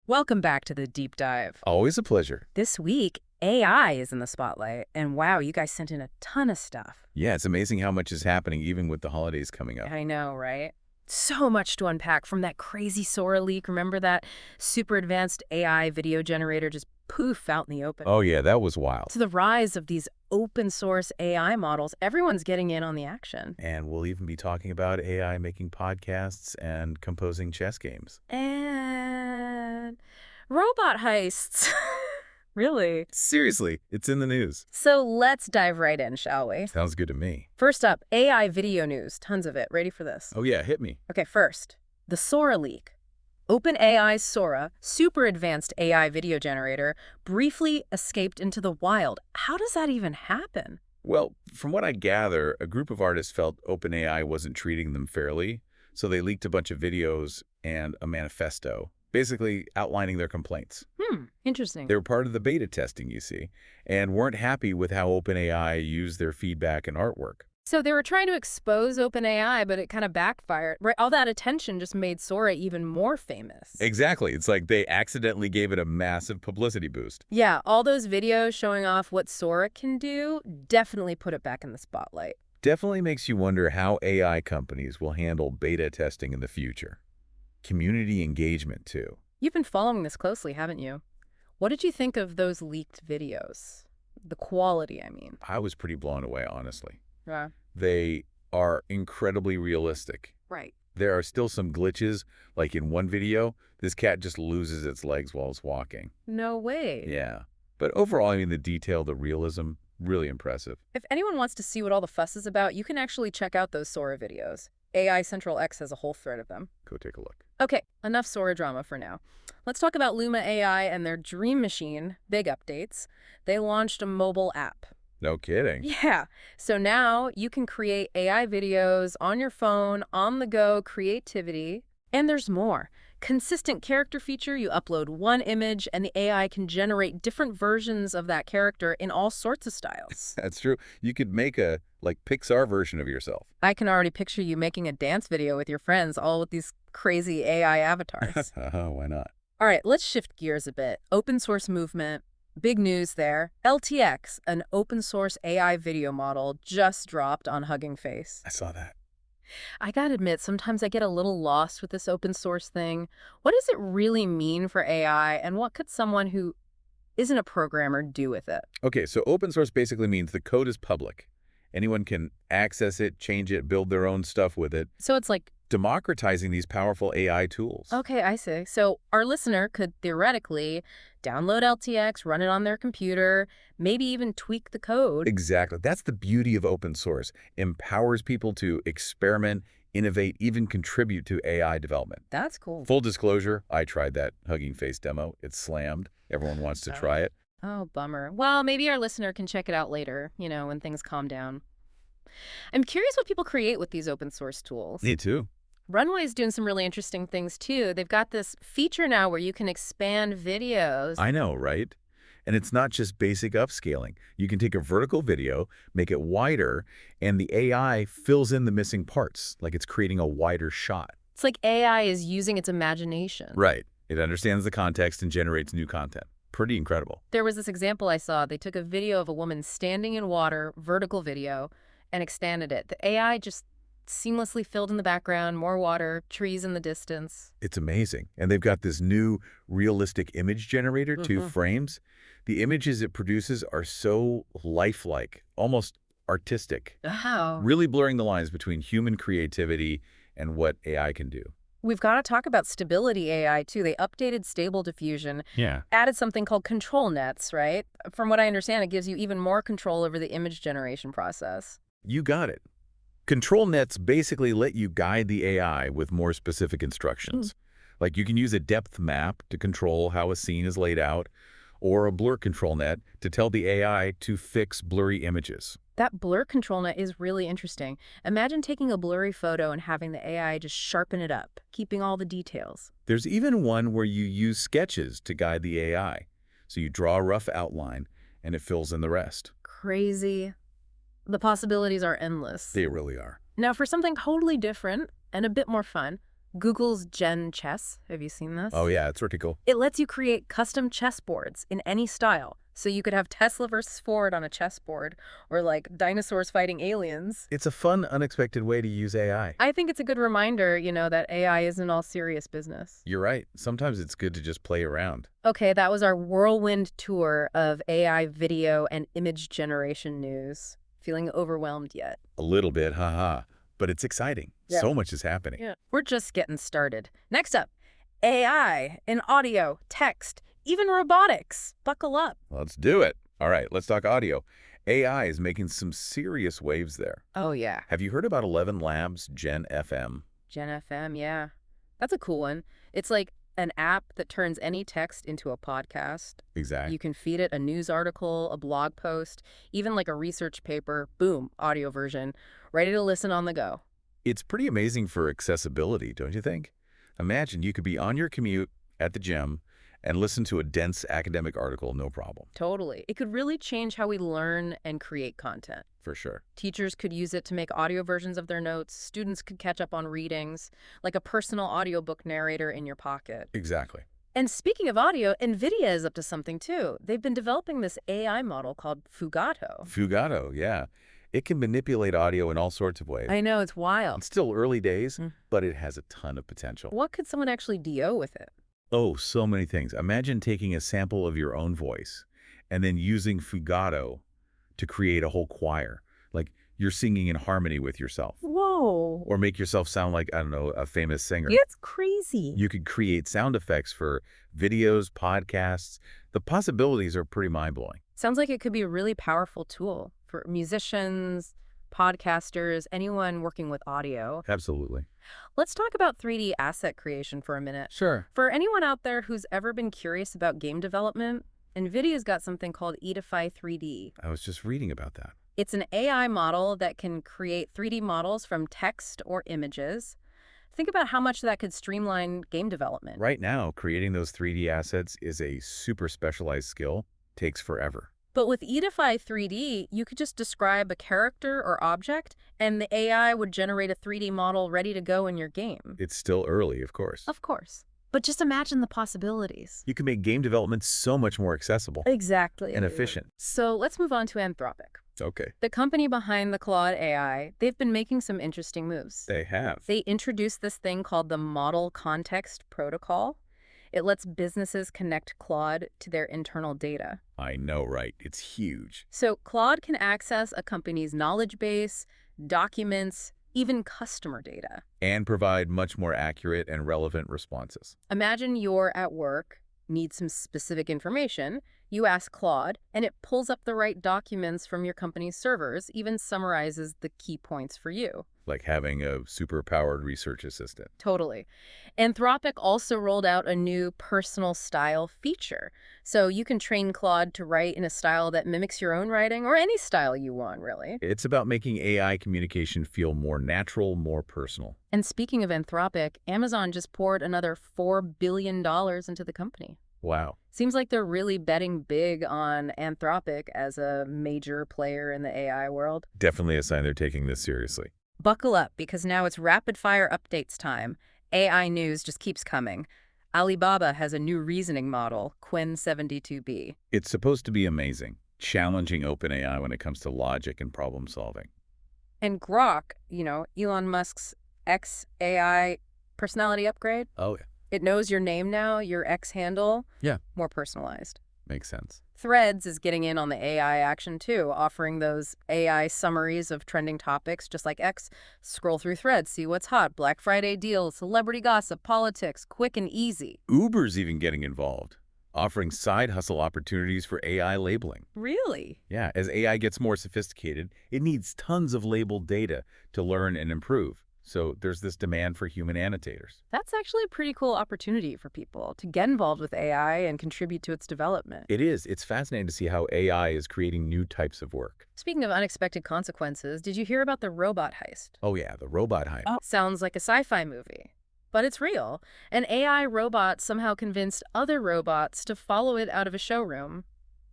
Welcome back to the deep dive. Always a pleasure. This week, AI is in the spotlight, and wow, you guys sent in a ton of stuff. Yeah, it's amazing how much is happening even with the holidays coming up. I know, right? So much to unpack from that crazy Sora leak. Remember that super advanced AI video generator just poof out in the open? Oh yeah, that was wild. To the rise of these open source AI models, everyone's getting in on the action. And we'll even be talking about AI making podcasts and composing chess games. And robot heists. Really? Seriously, it's in the news. So let's dive right in, shall we? Sounds good to me. First up, AI video news. Tons of it. Ready for this? Oh yeah, hit me. Okay, first, the Sora leak. OpenAI's Sora, super advanced AI video generator, briefly escaped into the wild. How does that even happen? Well, from what I gather, a group of artists felt OpenAI wasn't treating them fairly, so they leaked a bunch of videos and a manifesto, basically outlining their complaints. Interesting. They were part of the beta testing, you see, and weren't happy with how OpenAI used their feedback and artwork. So they were trying to expose OpenAI, but it kind of backfired. Right? All that attention just made Sora even more famous. Exactly. It's like they accidentally gave it a massive publicity boost. Yeah, all those videos showing off what Sora can do definitely put it back in the spotlight. Definitely makes you wonder how AI companies will handle beta testing in the future. Community engagement, too. You've been following this closely, haven't you? What did you think of those leaked videos? The quality, I mean. I was pretty blown away, honestly. Yeah. They are incredibly realistic. Right. There are still some glitches, like in one video, this cat just loses its legs while it's walking. No way. Yeah. But overall, I mean, the detail, the realism, really impressive. If anyone wants to see what all the fuss is about, you can actually check out those Sora videos. AI Central X has a whole thread of them. Go take a look. Okay, enough Sora drama for now. Let's talk about Luma AI and their Dream Machine. Big updates. They launched a mobile app. No kidding. Yeah, so now you can create AI videos on your phone, on the go, creativity. And there's more. Consistent character feature, you upload one image and the AI can generate different versions of that character in all sorts of styles. That's true. You could make a, like, Pixar version of yourself. I can already picture you making a dance video with your friends, all with these crazy AI avatars. Why not? All right, let's shift gears a bit. Open source movement. Big news there. LTX, an open source AI video model, just dropped on Hugging Face. I saw that. I gotta admit, sometimes I get a little lost with this open source thing. What does it really mean for AI, and what could someone who isn't a programmer do with it? Okay, so open source basically means the code is public. Anyone can access it, change it, build their own stuff with it, So it's like, democratizing these powerful AI tools. okay, I see. So our listener could theoretically download LTX, run it on their computer, maybe even tweak the code. Exactly. That's the beauty of open source. Empowers people to experiment, innovate, even contribute to AI development. That's cool. Full disclosure, I tried that Hugging Face demo. It's slammed. Everyone wants to try it. Oh, bummer. Well, maybe our listener can check it out later, when things calm down. I'm curious what people create with these open source tools. Me too. Runway's doing some really interesting things, too. They've got this feature now where you can expand videos. I know, right? And it's not just basic upscaling. You can take a vertical video, make it wider, and the AI fills in the missing parts, like it's creating a wider shot. It's like AI is using its imagination. Right. It understands the context and generates new content. Pretty incredible. There was this example I saw. They took a video of a woman standing in water, vertical video, and expanded it. The AI just seamlessly filled in the background, more water, trees in the distance. It's amazing. And they've got this new realistic image generator, 2Frames. The images it produces are so lifelike, almost artistic, Wow. really blurring the lines between human creativity and what AI can do. We've got to talk about stability AI, too. They updated Stable Diffusion, Yeah. added something called control nets, right? From what I understand, it gives you even more control over the image generation process. You got it. Control nets basically let you guide the AI with more specific instructions. Like you can use a depth map to control how a scene is laid out, or a blur control net to tell the AI to fix blurry images. That blur control net is really interesting. Imagine taking a blurry photo and having the AI just sharpen it up, keeping all the details. There's even one where you use sketches to guide the AI. So you draw a rough outline, and it fills in the rest. Crazy. The possibilities are endless. They really are. Now, for something totally different and a bit more fun, Google's Gen Chess, have you seen this? Oh yeah, it's pretty cool. It lets you create custom chessboards in any style. So you could have Tesla versus Ford on a chessboard, or like dinosaurs fighting aliens. It's a fun, unexpected way to use AI. I think it's a good reminder, that AI isn't all serious business. You're right. Sometimes it's good to just play around. Okay, that was our whirlwind tour of AI video and image generation news. Feeling overwhelmed yet? A little bit, haha. But it's exciting. Yeah. So much is happening. Yeah. We're just getting started. Next up, AI in audio, text, even robotics. Buckle up. Let's do it. All right, let's talk audio. AI is making some serious waves there. Oh, yeah. Have you heard about 11 Labs Gen FM? Gen FM, yeah. That's a cool one. It's like an app that turns any text into a podcast. Exactly. You can feed it a news article, a blog post, even like a research paper. Boom, audio version, ready to listen on the go. It's pretty amazing for accessibility, don't you think? Imagine you could be on your commute at the gym and listen to a dense academic article, no problem. Totally. It could really change how we learn and create content. For sure. Teachers could use it to make audio versions of their notes. Students could catch up on readings, like a personal audiobook narrator in your pocket. Exactly. And speaking of audio, NVIDIA is up to something too. They've been developing this AI model called Fugato. Fugato, yeah. It can manipulate audio in all sorts of ways. I know, it's wild. It's still early days, Mm. but it has a ton of potential. What could someone actually do with it? Oh, so many things. Imagine taking a sample of your own voice and then using Fugato to create a whole choir. Like you're singing in harmony with yourself. Whoa. Or make yourself sound like, I don't know, a famous singer. It's crazy. You could create sound effects for videos, podcasts. The possibilities are pretty mind-blowing. Sounds like it could be a really powerful tool for musicians, podcasters, anyone working with audio. Absolutely. Let's talk about 3D asset creation for a minute. Sure. For anyone out there who's ever been curious about game development, NVIDIA's got something called Edify 3D. I was just reading about that. It's an AI model that can create 3D models from text or images. Think about how much that could streamline game development. Right now, creating those 3D assets is a super specialized skill. Takes forever. But with Edify 3D, you could just describe a character or object, and the AI would generate a 3D model ready to go in your game. It's still early, of course. Of course. But just imagine the possibilities. You can make game development so much more accessible Exactly. and efficient. So let's move on to Anthropic. Okay. The company behind the Claude AI, they've been making some interesting moves. They have. They introduced this thing called the Model Context Protocol. It lets businesses connect Claude to their internal data. I know, right? It's huge. So Claude can access a company's knowledge base, documents, even customer data. And provide much more accurate and relevant responses. Imagine you're at work, need some specific information. You ask Claude, and it pulls up the right documents from your company's servers, even summarizes the key points for you. Like having a super-powered research assistant. Totally. Anthropic also rolled out a new personal style feature. So you can train Claude to write in a style that mimics your own writing, or any style you want, really. It's about making AI communication feel more natural, more personal. And speaking of Anthropic, Amazon just poured another $4 billion into the company. Wow. Seems like they're really betting big on Anthropic as a major player in the AI world. Definitely a sign they're taking this seriously. Buckle up, because now it's rapid-fire updates time. AI news just keeps coming. Alibaba has a new reasoning model, Qwen 72B. It's supposed to be amazing, challenging OpenAI when it comes to logic and problem solving. And Grok, Elon Musk's XAI personality upgrade. Oh, yeah. It knows your name now, your X handle. Yeah. More personalized. Makes sense. Threads is getting in on the AI action too, offering those AI summaries of trending topics, just like X. Scroll through Threads, see what's hot, Black Friday deals, celebrity gossip, politics, quick and easy. Uber's even getting involved, offering side hustle opportunities for AI labeling. Really? Yeah, as AI gets more sophisticated, it needs tons of labeled data to learn and improve. So there's this demand for human annotators. That's actually a pretty cool opportunity for people to get involved with AI and contribute to its development. It is. It's fascinating to see how AI is creating new types of work. Speaking of unexpected consequences, did you hear about the robot heist? Oh yeah, the robot hype. Sounds like a sci-fi movie. But it's real. An AI robot somehow convinced other robots to follow it out of a showroom.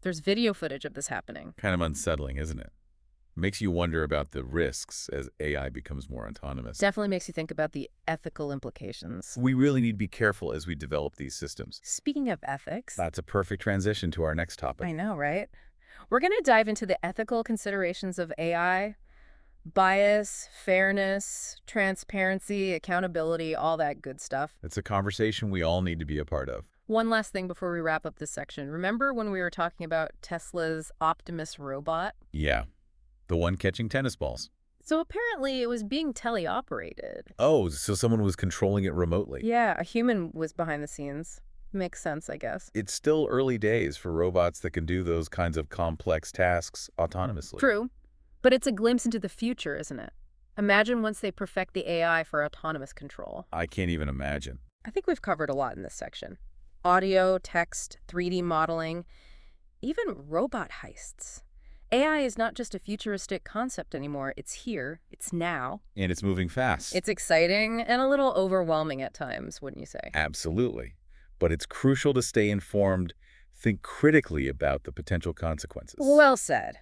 There's video footage of this happening. Kind of unsettling, isn't it? Makes you wonder about the risks as AI becomes more autonomous. Definitely makes you think about the ethical implications. We really need to be careful as we develop these systems. Speaking of ethics, That's a perfect transition to our next I topic. know, right? We're going to dive into the ethical considerations of AI, bias, fairness, transparency, accountability, all that good stuff. It's a conversation we all need to be a part of. One last thing before we wrap up this section. Remember when we were talking about Tesla's Optimus robot? Yeah, the one catching tennis balls. So apparently it was being teleoperated. Oh, so someone was controlling it remotely. Yeah, a human was behind the scenes. Makes sense, I guess. It's still early days for robots that can do those kinds of complex tasks autonomously. True, but it's a glimpse into the future, isn't it? Imagine once they perfect the AI for autonomous control. I can't even imagine. I think we've covered a lot in this section. Audio, text, 3D modeling, even robot heists. AI is not just a futuristic concept anymore. It's here. It's now. And it's moving fast. It's exciting and a little overwhelming at times, wouldn't you say? Absolutely. But it's crucial to stay informed, think critically about the potential consequences. Well said.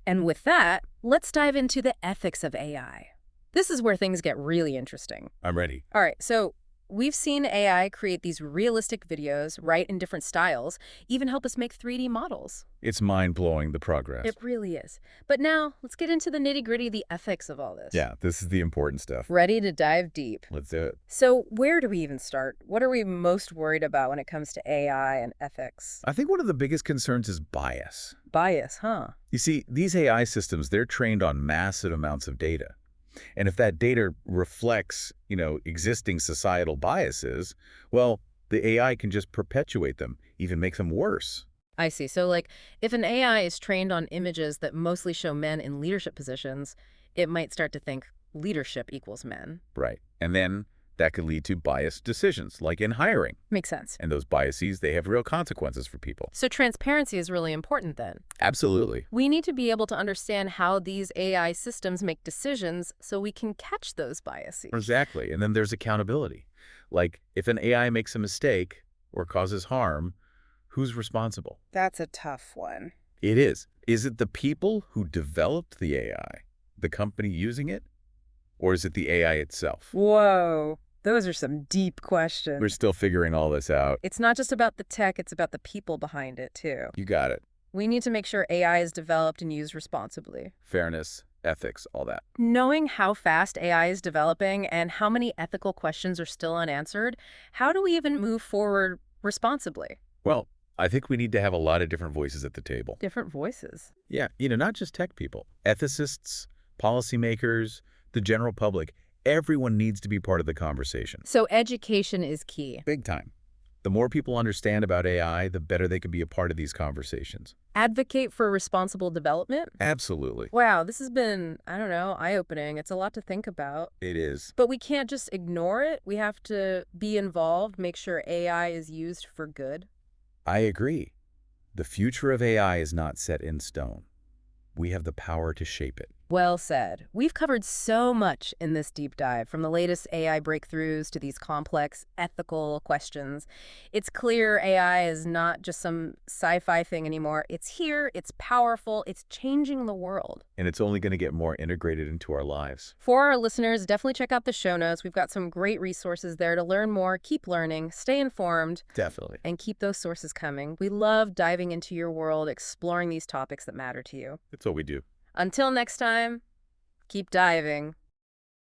And with that, let's dive into the ethics of AI. This is where things get really interesting. I'm ready. All right, so we've seen AI create these realistic videos, write in different styles, even help us make 3D models. It's mind-blowing, the progress. It really is. But now, let's get into the nitty-gritty, the ethics of all this. Yeah, this is the important stuff. Ready to dive deep. Let's do it. So where do we even start? What are we most worried about when it comes to AI and ethics? I think one of the biggest concerns is bias. Bias, huh? You see, these AI systems, they're trained on massive amounts of data. And if that data reflects, existing societal biases, well, the AI can just perpetuate them, even make them worse. I see. So, like, if an AI is trained on images that mostly show men in leadership positions, it might start to think leadership equals men. Right. And then that could lead to biased decisions, like in hiring. Makes sense. And those biases, they have real consequences for people. So transparency is really important then. Absolutely. We need to be able to understand how these AI systems make decisions so we can catch those biases. Exactly. And then there's accountability. Like, if an AI makes a mistake or causes harm, who's responsible? That's a tough one. It is. Is it the people who developed the AI, the company using it, or is it the AI itself? Whoa. Those are some deep questions. We're still figuring all this out. It's not just about the tech, it's about the people behind it, too. You got it. We need to make sure AI is developed and used responsibly. Fairness, ethics, all that. Knowing how fast AI is developing and how many ethical questions are still unanswered, how do we even move forward responsibly? Well, I think we need to have a lot of different voices at the table. Different voices. Yeah, not just tech people. Ethicists, policymakers, the general public. Everyone needs to be part of the conversation. So education is key. Big time. The more people understand about AI, the better they can be a part of these conversations. Advocate for responsible development? Absolutely. Wow, this has been, eye-opening. It's a lot to think about. It is. But we can't just ignore it. We have to be involved, make sure AI is used for good. I agree. The future of AI is not set in stone. We have the power to shape it. Well said. We've covered so much in this deep dive, from the latest AI breakthroughs to these complex ethical questions. It's clear AI is not just some sci-fi thing anymore. It's here, it's powerful, it's changing the world. And it's only going to get more integrated into our lives. For our listeners, definitely check out the show notes. We've got some great resources there to learn more, keep learning, stay informed, Definitely. and keep those sources coming. We love diving into your world, exploring these topics that matter to you. That's what we do. Until next time, keep diving.